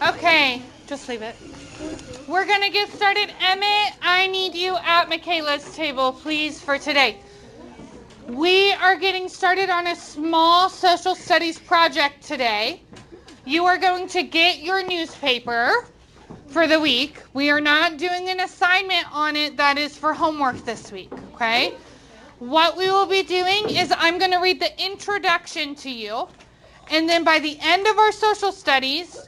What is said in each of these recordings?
Okay, just leave it. We're going to get started. Emmett, I need you at Michaela's table, please, for today. We are getting started on a small social studies project today. You are going to get your newspaper for the week. We are not doing an assignment on it that is for homework this week, okay? What we will be doing is I'm going to read the introduction to you, and then by the end of our social studies,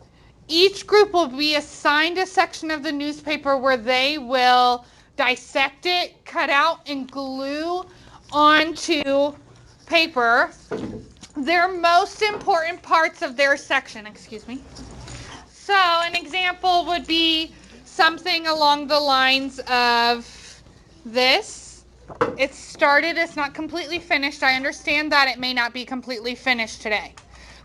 each group will be assigned a section of the newspaper where they will dissect it, cut out, and glue onto paper their most important parts of their section. Excuse me. So an example would be something along the lines of this. It's started, it's not completely finished. I understand that it may not be completely finished today.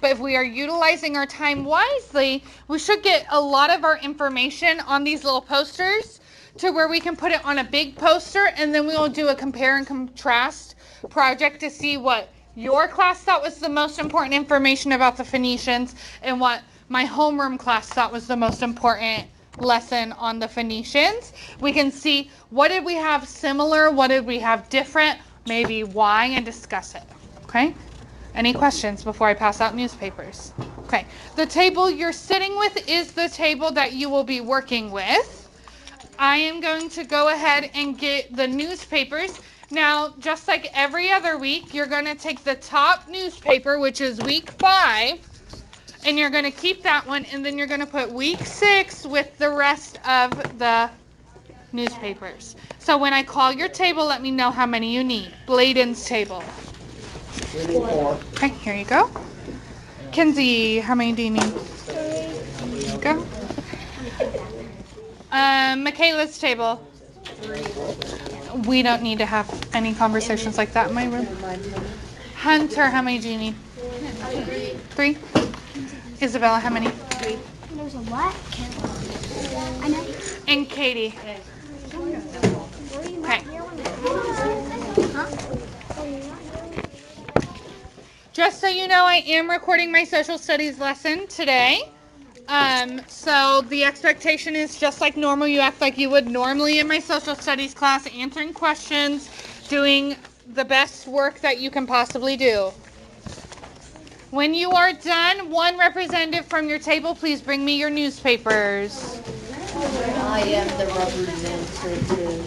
But if we are utilizing our time wisely, we should get a lot of our information on these little posters to where we can put it on a big poster, and then we will do a compare and contrast project to see what your class thought was the most important information about the Phoenicians and what my homeroom class thought was the most important lesson on the Phoenicians. We can see what did we have similar, what did we have different, maybe why, and discuss it. Okay? Any questions before I pass out newspapers? Okay. The table you're sitting with is the table that you will be working with. I am going to go ahead and get the newspapers. Now, just like every other week, you're going to take the top newspaper, which is week 5, and you're going to keep that one, and then you're going to put week 6 with the rest of the newspapers. So when I call your table, let me know how many you need. Bladen's table. 4. Okay, here you go. Kenzie, how many do you need? 3. Here you go. Michaela's table. 3. We don't need to have any conversations like that in my room. Hunter, how many do you need? 3. Isabella, how many? 3. There's a what? I know. And Katie. Okay. Just so you know, I am recording my social studies lesson today. So the expectation is just like normal. You act like you would normally in my social studies class, answering questions, doing the best work that you can possibly do. When you are done, one representative from your table, please bring me your newspapers. I am the representative.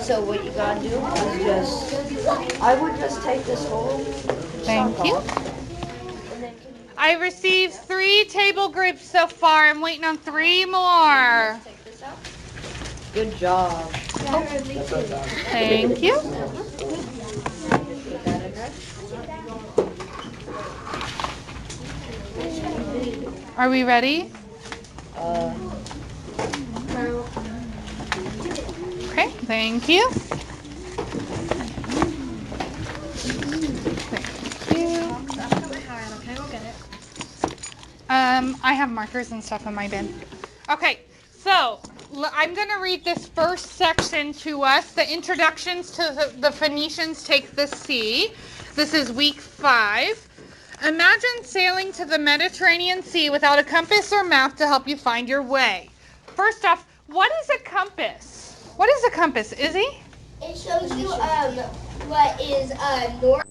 So what you gotta do is I would just take this whole Thank chunk you. off. I received 3 table groups so far. I'm waiting on 3 more. Take this out. Good job. Thank you. Put that in there. Are we ready? Okay, thank you. Thank you. I have markers and stuff in my bin. Okay, so I'm going to read this first section to us. The introductions to the Phoenicians take the sea. This is week 5. Imagine sailing to the Mediterranean Sea without a compass or map to help you find your way. First off, what is a compass? What is a compass, Izzy? It shows you what is north,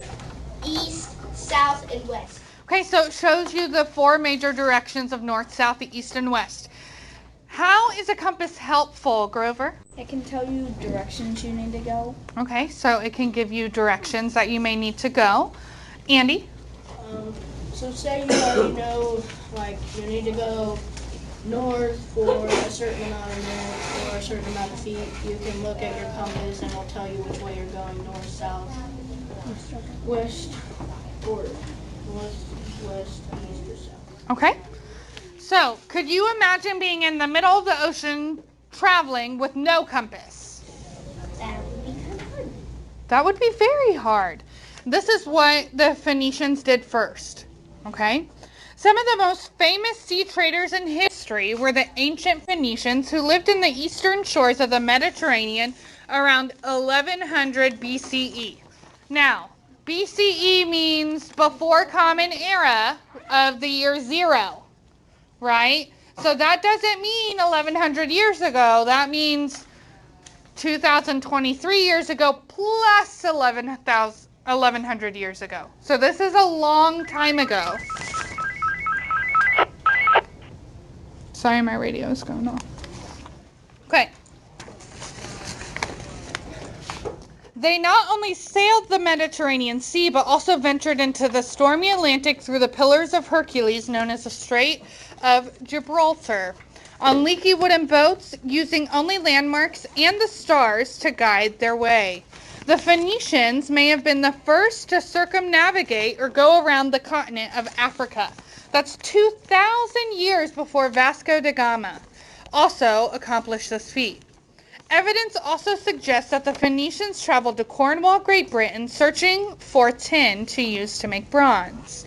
east, south, and west. Okay, so it shows you the 4 major directions of north, south, east, and west. How is a compass helpful, Grover? It can tell you directions you need to go. Okay, so it can give you directions that you may need to go. Andy? So say you already know, like, you need to go north for a certain amount of minutes or a certain amount of feet. You can look at your compass and it'll tell you which way you're going, north, south, west, or west, east, or south. Okay. So, could you imagine being in the middle of the ocean traveling with no compass? That would be kind of hard. That would be very hard. This is what the Phoenicians did first. Okay? Some of the most famous sea traders in history were the ancient Phoenicians who lived in the eastern shores of the Mediterranean around 1100 BCE. Now, BCE means before Common Era of the year 0, right? So that doesn't mean 1100 years ago. That means 2023 years ago plus 1100 years ago. So this is a long time ago. Sorry, my radio is going off. Okay. They not only sailed the Mediterranean Sea, but also ventured into the stormy Atlantic through the Pillars of Hercules, known as the Strait of Gibraltar, on leaky wooden boats, using only landmarks and the stars to guide their way. The Phoenicians may have been the first to circumnavigate or go around the continent of Africa. That's 2,000 years before Vasco da Gama also accomplished this feat. Evidence also suggests that the Phoenicians traveled to Cornwall, Great Britain, searching for tin to use to make bronze.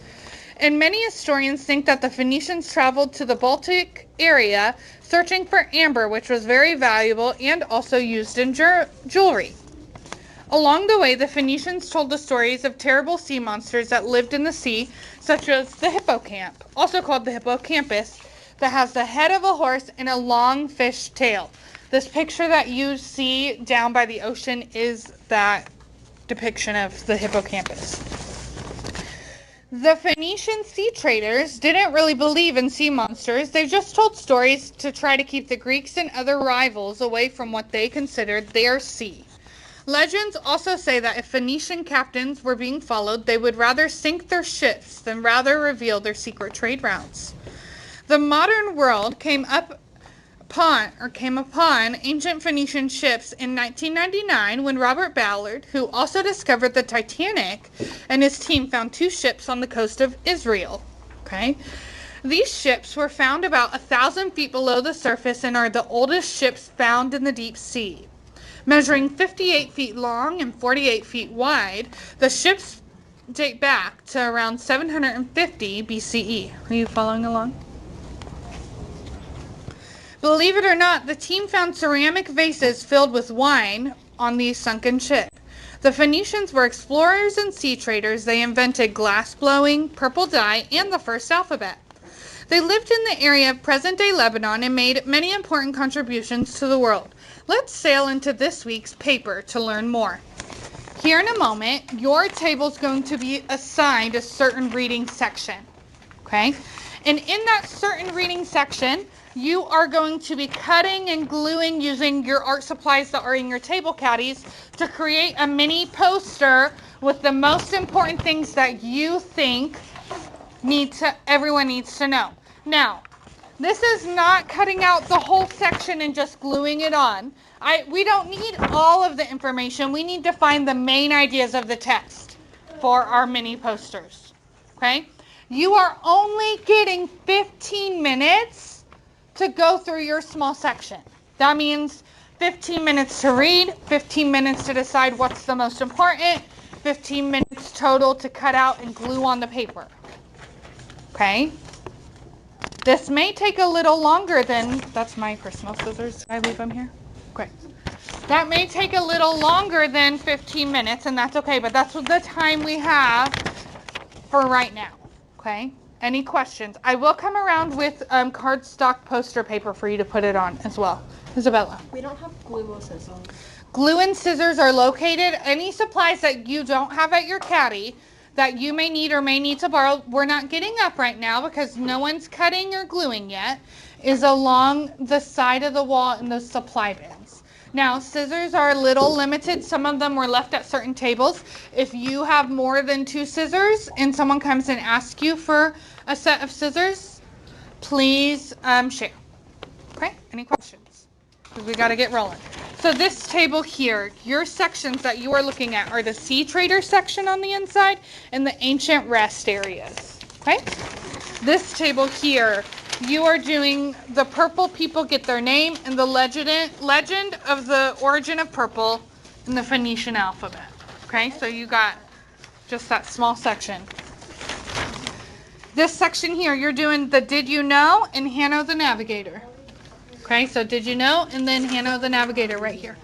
And many historians think that the Phoenicians traveled to the Baltic area searching for amber, which was very valuable and also used in jewelry. Along the way, the Phoenicians told the stories of terrible sea monsters that lived in the sea, such as the hippocamp, also called the hippocampus, that has the head of a horse and a long fish tail. This picture that you see down by the ocean is that depiction of the hippocampus. The Phoenician sea traders didn't really believe in sea monsters. They just told stories to try to keep the Greeks and other rivals away from what they considered their sea. Legends also say that if Phoenician captains were being followed, they would rather sink their ships than rather reveal their secret trade routes. The modern world came upon ancient Phoenician ships in 1999 when Robert Ballard, who also discovered the Titanic, and his team found 2 ships on the coast of Israel. Okay? These ships were found about 1,000 feet below the surface and are the oldest ships found in the deep sea. Measuring 58 feet long and 48 feet wide, the ships date back to around 750 BCE. Are you following along? Believe it or not, the team found ceramic vases filled with wine on the sunken ship. The Phoenicians were explorers and sea traders. They invented glass blowing, purple dye, and the first alphabet. They lived in the area of present-day Lebanon and made many important contributions to the world. Let's sail into this week's paper to learn more. Here in a moment, your table is going to be assigned a certain reading section. Okay? And in that certain reading section, you are going to be cutting and gluing using your art supplies that are in your table caddies to create a mini poster with the most important things that you think everyone needs to know. Now, this is not cutting out the whole section and just gluing it on. We don't need all of the information. We need to find the main ideas of the text for our mini posters. Okay? You are only getting 15 minutes to go through your small section. That means 15 minutes to read, 15 minutes to decide what's the most important, 15 minutes total to cut out and glue on the paper. Okay? This may take a little longer than, that's my personal scissors. Did I leave them here? Great. That may take a little longer than 15 minutes, and that's okay, but that's the time we have for right now. Okay? Any questions? I will come around with cardstock poster paper for you to put it on as well. Isabella. We don't have glue or scissors. Glue and scissors are located. Any supplies that you don't have at your caddy that you may need or may need to borrow, we're not getting up right now because no one's cutting or gluing yet, is along the side of the wall in those supply bins. Now, scissors are a little limited. Some of them were left at certain tables. If you have more than 2 scissors and someone comes and asks you for a set of scissors, please share. Okay, any questions? Because we got to get rolling. So this table here, your sections that you are looking at are the sea trader section on the inside and the ancient rest areas. Okay? This table here, you are doing the purple people get their name and the legend of the origin of purple in the Phoenician alphabet. Okay? So you got just that small section. This section here, you're doing the did you know and Hanno the navigator. Okay, so did you know and then Hanno the navigator right here.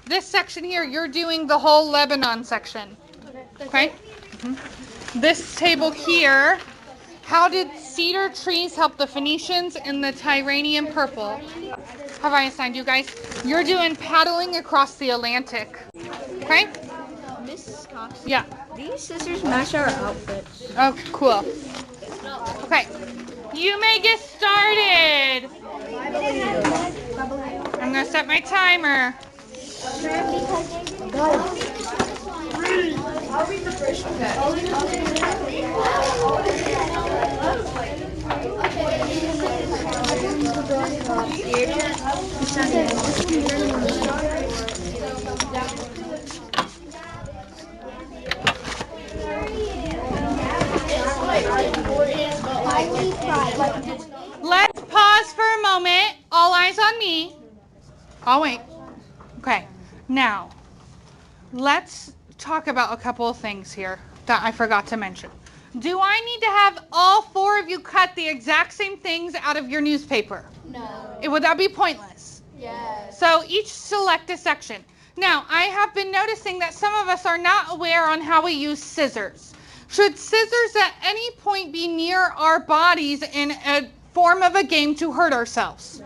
This section here, you're doing the whole Lebanon section. Okay? This table here, how did cedar trees help the Phoenicians in the Tyrrhenian purple? Have I assigned you guys? You're doing paddling across the Atlantic. Okay? Mrs. Cox. Yeah. These scissors match our outfits. Oh, cool. Okay. You may get started. I'm going to set my timer. I'll read the first one. Let's pause for a moment. All eyes on me. I'll wait. Okay. Now, let's talk about a couple of things here that I forgot to mention. Do I need to have all 4 of you cut the exact same things out of your newspaper? No. Would that be pointless? Yes. So each select a section. Now, I have been noticing that some of us are not aware on how we use scissors. Should scissors at any point be near our bodies in a form of a game to hurt ourselves?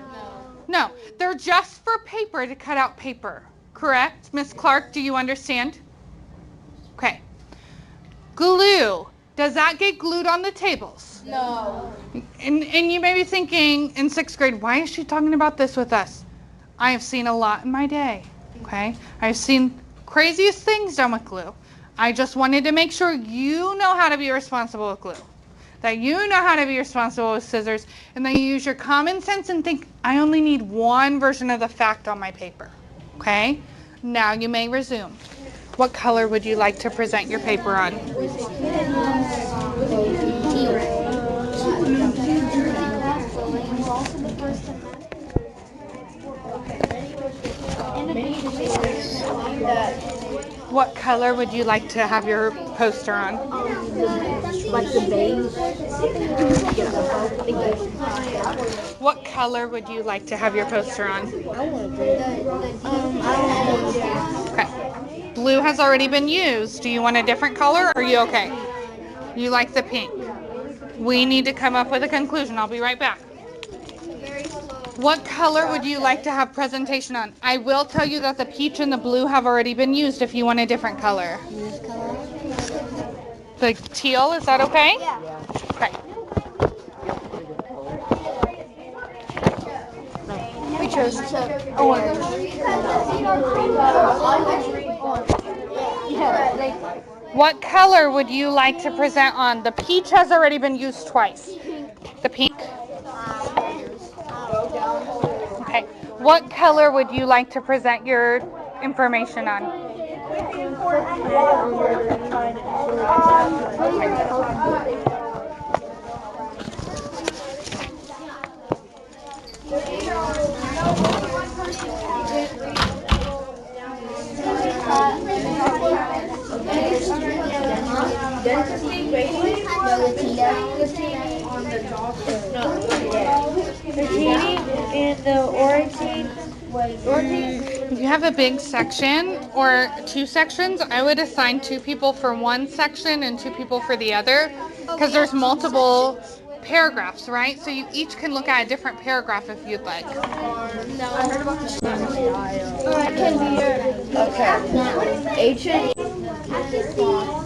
No. They're just for paper, to cut out paper. Correct? Miss Clark, do you understand? Okay. Glue. Does that get glued on the tables? No. And you may be thinking in 6th grade, why is she talking about this with us? I have seen a lot in my day. Okay? I've seen craziest things done with glue. I just wanted to make sure you know how to be responsible with glue. That you know how to be responsible with scissors, and that you use your common sense and think, I only need one version of the fact on my paper. Okay? Now you may resume. What color would you like to present your paper on? What color would you like to have your poster on? Like the beige. What color would you like to have your poster on? Okay. Blue has already been used. Do you want a different color or are you okay? You like the pink. We need to come up with a conclusion. I'll be right back. What color would you like to have presentation on? I will tell you that the peach and the blue have already been used if you want a different color. The teal, is that okay? Yeah. Okay. We chose orange. What color would you like to present on? The peach has already been used twice. The pink? Okay. What color would you like to present your information on? If you have a big section or 2 sections, I would assign 2 people for one section and 2 people for the other, because there's multiple paragraphs, right? So you each can look at a different paragraph if you'd like. Okay.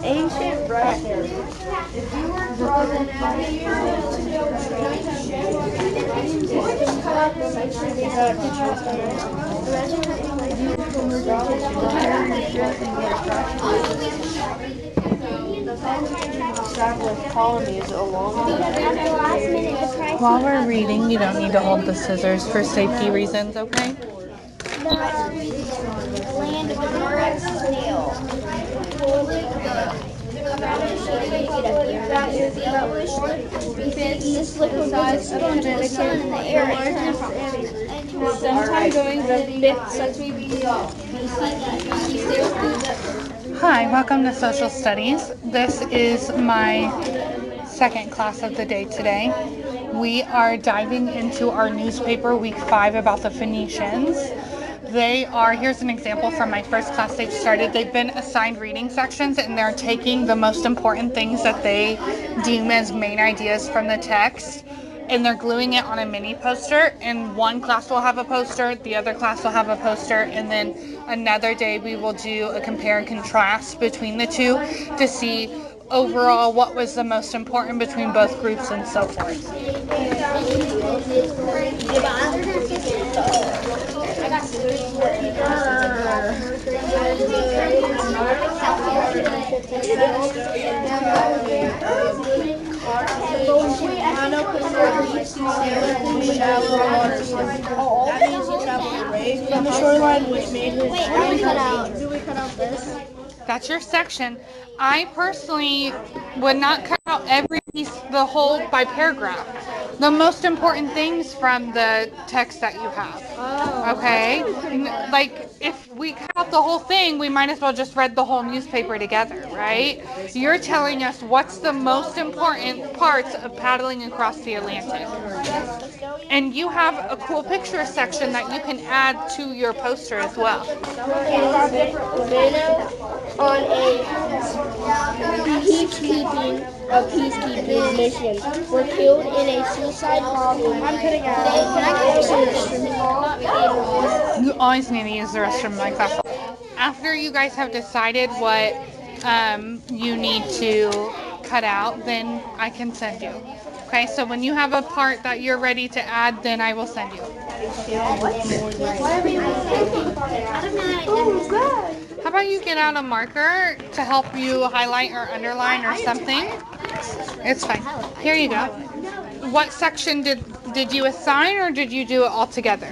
Ancient Russia. While we're reading, you don't need to hold the scissors for safety reasons, okay? Land of the North snail. This liquid was exposed to the sun in the air. Sometime during the 5th century. Hi, welcome to Social Studies. This is my second class of the day today. We are diving into our newspaper week 5 about the Phoenicians. Here's an example from my first class they've started. They've been assigned reading sections and they're taking the most important things that they deem as main ideas from the text and they're gluing it on a mini poster, and one class will have a poster, the other class will have a poster, and then another day we will do a compare and contrast between the two to see overall what was the most important between both groups and so forth. That means he traveled away from the shoreline, which made his Wait, do we cut out this? That's your section. I personally would not cut out every piece, the whole by paragraph. The most important things from the text that you have. Okay? Like, if we cut out the whole thing, we might as well just read the whole newspaper together, right? You're telling us what's the most important parts of paddling across the Atlantic. And you have a cool picture section that you can add to your poster as well. On a peacekeeping mission were killed in a suicide bombing. I'm putting out. Can I get You always need to use the restroom in my class. After you guys have decided what you need to cut out, then I can send you. Okay, so when you have a part that you're ready to add, then I will send you. How about you get out a marker to help you highlight or underline or something? It's fine. Here you go. What section did you assign, or did you do it all together?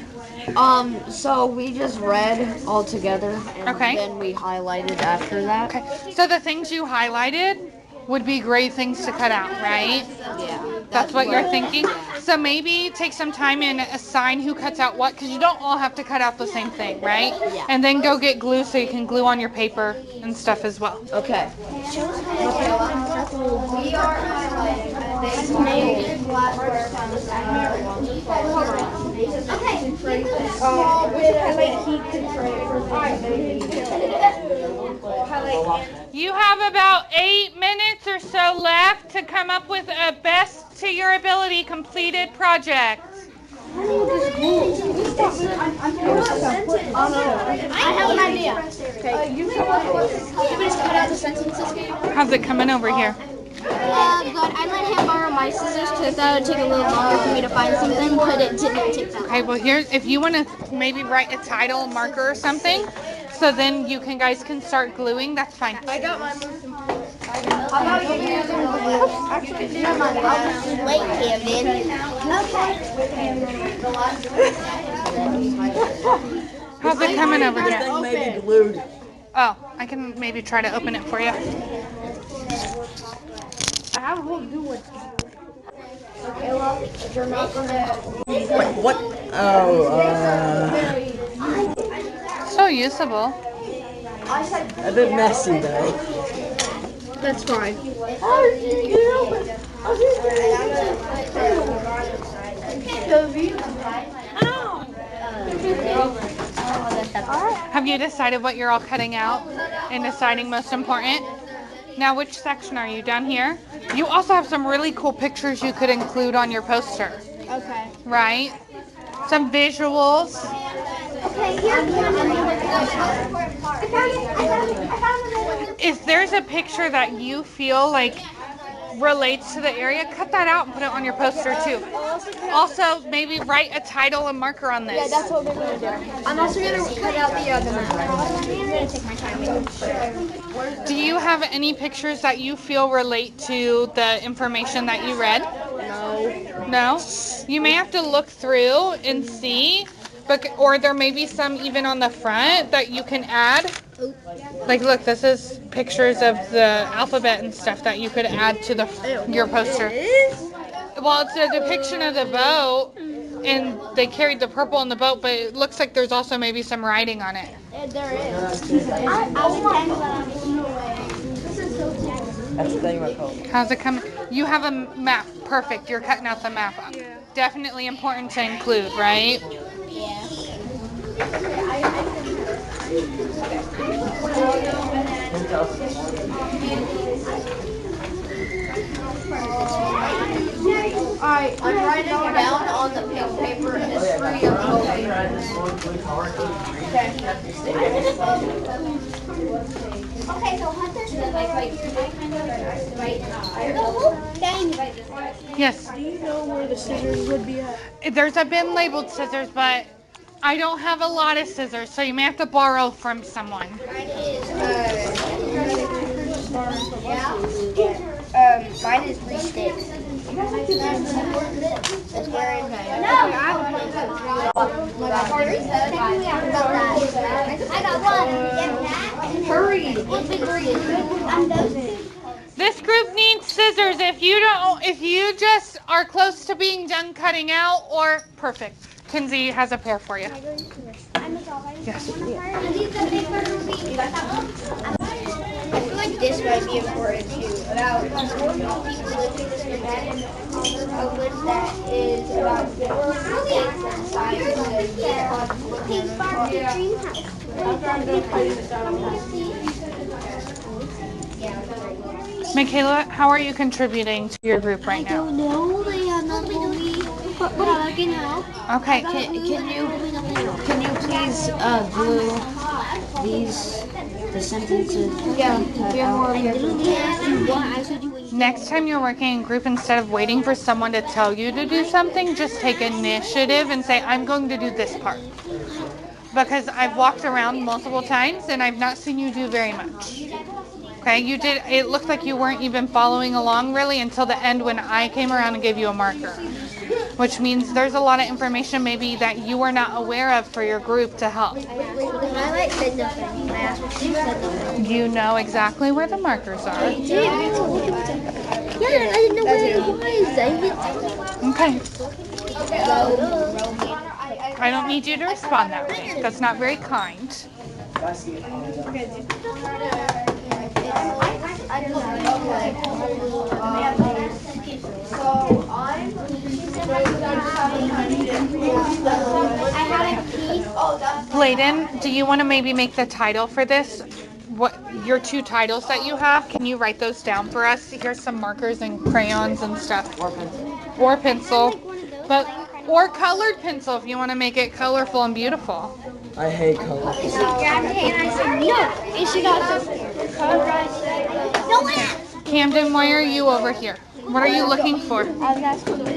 So we just read all together, and Okay. then we highlighted after that. Okay, so the things you highlighted would be great things to cut out, right? Yeah. That's what you're thinking? So maybe take some time and assign who cuts out what, because you don't all have to cut out the same thing, right? Yeah. And then go get glue so you can glue on your paper and stuff as well. Okay. You have about 8 minutes or so left to come up with a best to your ability completed project. I have an idea. Okay. You just cut out the sentences. How's it coming over here? Good. I let him borrow my scissors because I thought it would take a little longer for me to find something, but it didn't take that long. Okay, well here's, if you want to maybe write a title marker or something, so then you guys can start gluing, that's fine. I got my most important. Wait, Camden. How's it coming over here? Thing may be glued. Oh, I can maybe try to open it for you. I have a whole new one. Wait, what? Oh, So usable. a bit messy though. That's fine. Have you decided what you're all cutting out and deciding most important? Now, which section are you? Down here? You also have some really cool pictures you could include on your poster, Okay. right? Some visuals. If there's a picture that you feel like relates to the area, cut that out and put it on your poster too. Also, maybe write a title and marker on this. Yeah, that's what we're gonna do. I'm also gonna cut out the other one. I'm gonna take my time. Do you have any pictures that you feel relate to the information that you read? No? You may have to look through and see, but, or there may be some even on the front that you can add. Like, look, this is pictures of the alphabet and stuff that you could add to your poster. Well, it's a depiction of the boat. and they carried the purple on the boat, but it looks like there's also maybe some writing on it. There is. That's the thing about cold. How's it coming? You have a map. Perfect. You're cutting out the map. Yeah. Definitely important to include, right? Yeah. Alright, I'm writing down on the pink paper history of COVID. Okay, so Hunter said like Yes. Do you know where the scissors would be at? There's a bin labeled scissors, but I don't have a lot of scissors, so you may have to borrow from someone. mine is 3 sticks. That's where it I got one. Hurry! This group needs scissors. If you just are close to being done cutting out, or perfect. Kinsey has a pair for you. Yes. I feel like this might be important too. About people living this dramatic a list that is about Michaela, how are you contributing to your group right now? No, they have not told me, but I can help. Okay. Can you please glue the sentences? Yeah. Next time you're working in group, instead of waiting for someone to tell you to do something, just take initiative and say, I'm going to do this part. Because I've walked around multiple times and I've not seen you do very much. Okay, it looked like you weren't even following along really until the end when I came around and gave you a marker. Which means there's a lot of information maybe that you were not aware of for your group to help. The highlight said nothing. I asked what she said nothing. You know exactly where the markers are. I did. Yeah, I didn't know where it was. Okay. I don't need you to respond that way. That's not very kind. Bladen, do you want to maybe make the title for this? What your 2 titles that you have? Can you write those down for us? Here's some markers and crayons and stuff. Or pencil. Or colored pencil if you want to make it colorful and beautiful. I hate color. She grabbed it and I said no. And she got the no way. Camden, why are you over here? What are you looking for? I was asking you.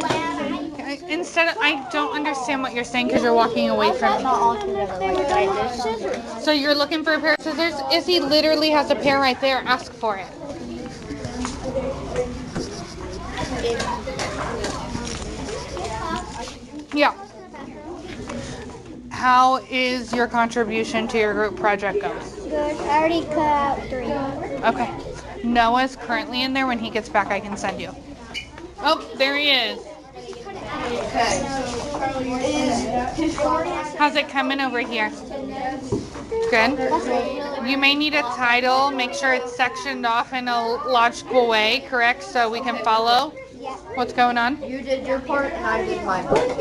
I don't understand what you're saying because you're walking away from me. So you're looking for a pair of scissors? Izzy literally has a pair right there. Ask for it. Yeah. How is your contribution to your group project going? Good. I already cut out 3. Okay. Noah's currently in there. When he gets back, I can send you. Oh, there he is. How's it coming over here? Good. You may need a title. Make sure it's sectioned off in a logical way, correct? So we can follow what's going on. You did your part and I did my part.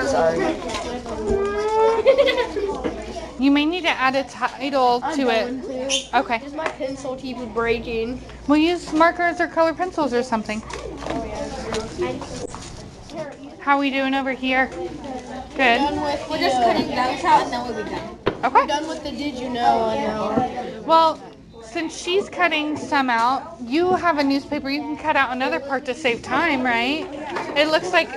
Sorry. You may need to add a title to it. Okay. Because my pencil keeps breaking. We'll use markers or colored pencils or something. How are we doing over here? Good. We're just cutting those out and then we'll be done. Okay. We're done with the did you know I know. Well, since she's cutting some out, you have a newspaper. You can cut out another part to save time, right? It looks like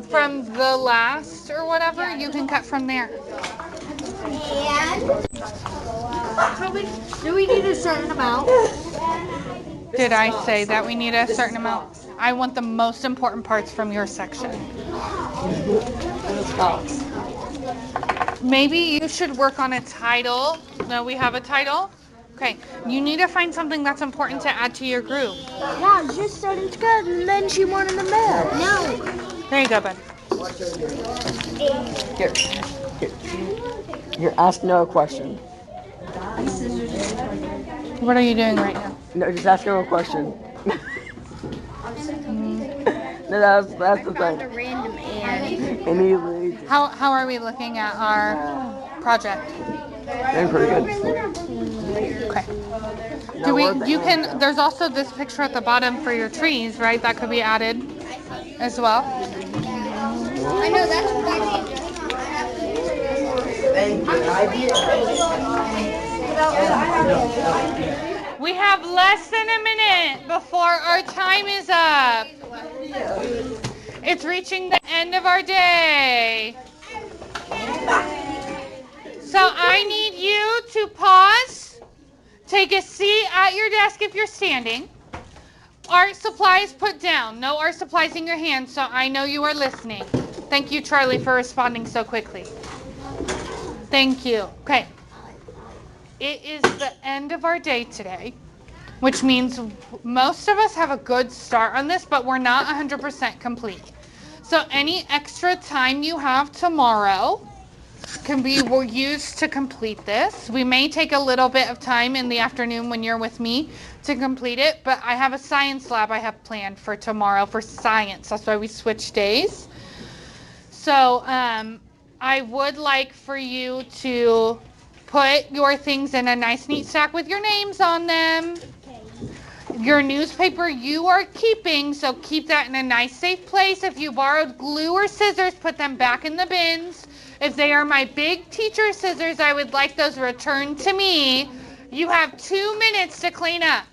from the last or whatever, you can cut from there. Do we need a certain amount? Did I say that we need a certain amount? I want the most important parts from your section. Maybe you should work on a title. No, we have a title. Okay, you need to find something that's important to add to your group. Mom just started to go, and then she wanted a map. No. There you go, bud. Here. Here, ask Noah a question. What are you doing right now? No, just ask him a question. No, that's the thing. A random and. And he leads. How are we looking at our project? Doing pretty good. Okay. No, There's also this picture at the bottom for your trees, right? That could be added as well. I know that's what We have less than a minute before our time is up. It's reaching the end of our day. So I need you to pause, take a seat at your desk if you're standing. Art supplies put down. No art supplies in your hand, so I know you are listening. Thank you, Charlie, for responding so quickly. Thank you. Okay. It is the end of our day today, which means most of us have a good start on this, but we're not 100% complete. So any extra time you have tomorrow can be used to complete this. We may take a little bit of time in the afternoon when you're with me to complete it, but I have a science lab I have planned for tomorrow for science. That's why we switch days. So I would like for you to put your things in a nice neat stack with your names on them. Your newspaper you are keeping, so keep that in a nice safe place. If you borrowed glue or scissors, put them back in the bins. If they are my big teacher scissors, I would like those returned to me. You have 2 minutes to clean up.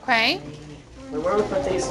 Okay? Where do we put these?